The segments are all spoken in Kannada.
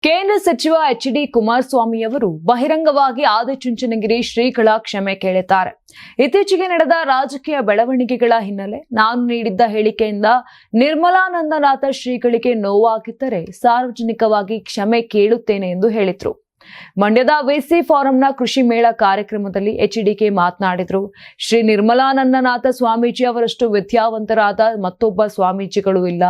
ಕೇಂದ್ರ ಸಚಿವ ಎಚ್.ಡಿ. ಕುಮಾರಸ್ವಾಮಿ ಅವರು ಬಹಿರಂಗವಾಗಿ ಆದಿಚುಂಚನಗಿರಿ ಶ್ರೀಗಳ ಕ್ಷಮೆ ಕೇಳಿದ್ದಾರೆ. ಇತ್ತೀಚೆಗೆ ನಡೆದ ರಾಜಕೀಯ ಬೆಳವಣಿಗೆಗಳ ಹಿನ್ನೆಲೆ ನಾನು ನೀಡಿದ್ದ ಹೇಳಿಕೆಯಿಂದ ನಿರ್ಮಲಾನಂದನಾಥ ಶ್ರೀಗಳಿಗೆ ನೋವಾಗಿದ್ದರೆ ಸಾರ್ವಜನಿಕವಾಗಿ ಕ್ಷಮೆ ಕೇಳುತ್ತೇನೆ ಎಂದು ಹೇಳಿದರು. ಮಂಡ್ಯದ ವಿಸಿ ಫಾರಂನ ಕೃಷಿ ಮೇಳ ಕಾರ್ಯಕ್ರಮದಲ್ಲಿ ಎಚ್ಡಿಕೆ ಮಾತನಾಡಿದರು. ಶ್ರೀ ನಿರ್ಮಲಾನಂದನಾಥ ಸ್ವಾಮೀಜಿ ಅವರಷ್ಟು ವಿದ್ಯಾವಂತರಾದ ಮತ್ತೊಬ್ಬ ಸ್ವಾಮೀಜಿಗಳು ಇಲ್ಲ.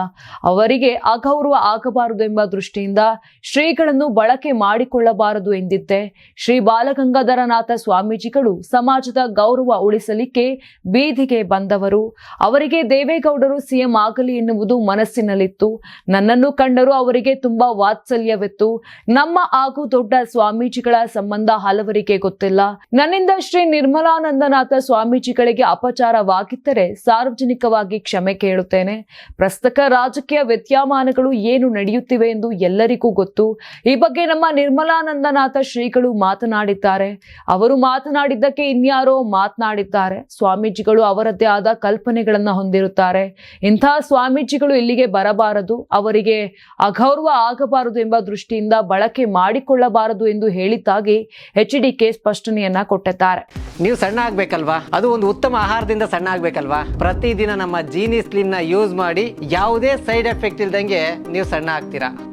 ಅವರಿಗೆ ಅಗೌರವ ಆಗಬಾರದು ಎಂಬ ದೃಷ್ಟಿಯಿಂದ ಶ್ರೀಗಳನ್ನು ಬಳಕೆ ಮಾಡಿಕೊಳ್ಳಬಾರದು ಎಂದಿದ್ದೆ. ಶ್ರೀ ಬಾಲಗಂಗಾಧರನಾಥ ಸ್ವಾಮೀಜಿಗಳು ಸಮಾಜದ ಗೌರವ ಉಳಿಸಲಿಕ್ಕೆ ಬೀದಿಗೆ ಬಂದವರು. ಅವರಿಗೆ ದೇವೇಗೌಡರು ಸಿಎಂ ಆಗಲಿ ಎನ್ನುವುದು ಮನಸ್ಸಿನಲ್ಲಿತ್ತು. ನನ್ನನ್ನು ಕಂಡರೂ ಅವರಿಗೆ ತುಂಬಾ ವಾತ್ಸಲ್ಯವಿತ್ತು. ನಮ್ಮ ಹಾಗೂ ದೊಡ್ಡ ಸ್ವಾಮೀಜಿಗಳ ಸಂಬಂಧ ಹಲವರಿಗೆ ಗೊತ್ತಿಲ್ಲ. ನನ್ನಿಂದ ಶ್ರೀ ನಿರ್ಮಲಾನಂದನಾಥ ಸ್ವಾಮೀಜಿಗಳಿಗೆ ಅಪಚಾರವಾಗಿದ್ದರೆ ಸಾರ್ವಜನಿಕವಾಗಿ ಕ್ಷಮೆ ಕೇಳುತ್ತೇನೆ. ಪ್ರಸ್ತಕ ರಾಜಕೀಯ ವಿದ್ಯಮಾನಗಳು ಏನು ನಡೆಯುತ್ತಿವೆ ಎಂದು ಎಲ್ಲರಿಗೂ ಗೊತ್ತು. ಈ ಬಗ್ಗೆ ನಮ್ಮ ನಿರ್ಮಲಾನಂದನಾಥ ಶ್ರೀಗಳು ಮಾತನಾಡಿದ್ದಾರೆ. ಅವರು ಮಾತನಾಡಿದ್ದಕ್ಕೆ ಇನ್ಯಾರೋ ಮಾತನಾಡಿದ್ದಾರೆ. ಸ್ವಾಮೀಜಿಗಳು ಅವರದ್ದೇ ಆದ ಕಲ್ಪನೆಗಳನ್ನ ಹೊಂದಿರುತ್ತಾರೆ. ಇಂತಹ ಸ್ವಾಮೀಜಿಗಳು ಇಲ್ಲಿಗೆ ಬರಬಾರದು, ಅವರಿಗೆ ಅಗೌರವ ಆಗಬಾರದು ಎಂಬ ದೃಷ್ಟಿಯಿಂದ ಬಳಕೆ ಮಾಡಿಕೊಳ್ಳಬಾರದು ಎಂದು ಹೇಳಿದ್ದಾಗಿ ಎಚ್ಡಿಕೆ ಸ್ಪಷ್ಟನೆಯನ್ನ ಕೊಟ್ಟಿದ್ದಾರೆ. ನೀವು ಸಣ್ಣ ಆಗ್ಬೇಕಲ್ವಾ? ಅದು ಒಂದು ಉತ್ತಮ ಆಹಾರದಿಂದ ಸಣ್ಣ ಆಗ್ಬೇಕಲ್ವಾ? ಪ್ರತಿದಿನ ನಮ್ಮ ಜೀನಿ ಸ್ಲಿಮ್ ನ ಯೂಸ್ ಮಾಡಿ ಯಾವುದೇ ಸೈಡ್ ಎಫೆಕ್ಟ್ ಇಲ್ದಂಗೆ ನೀವು ಸಣ್ಣ ಆಗ್ತೀರಾ.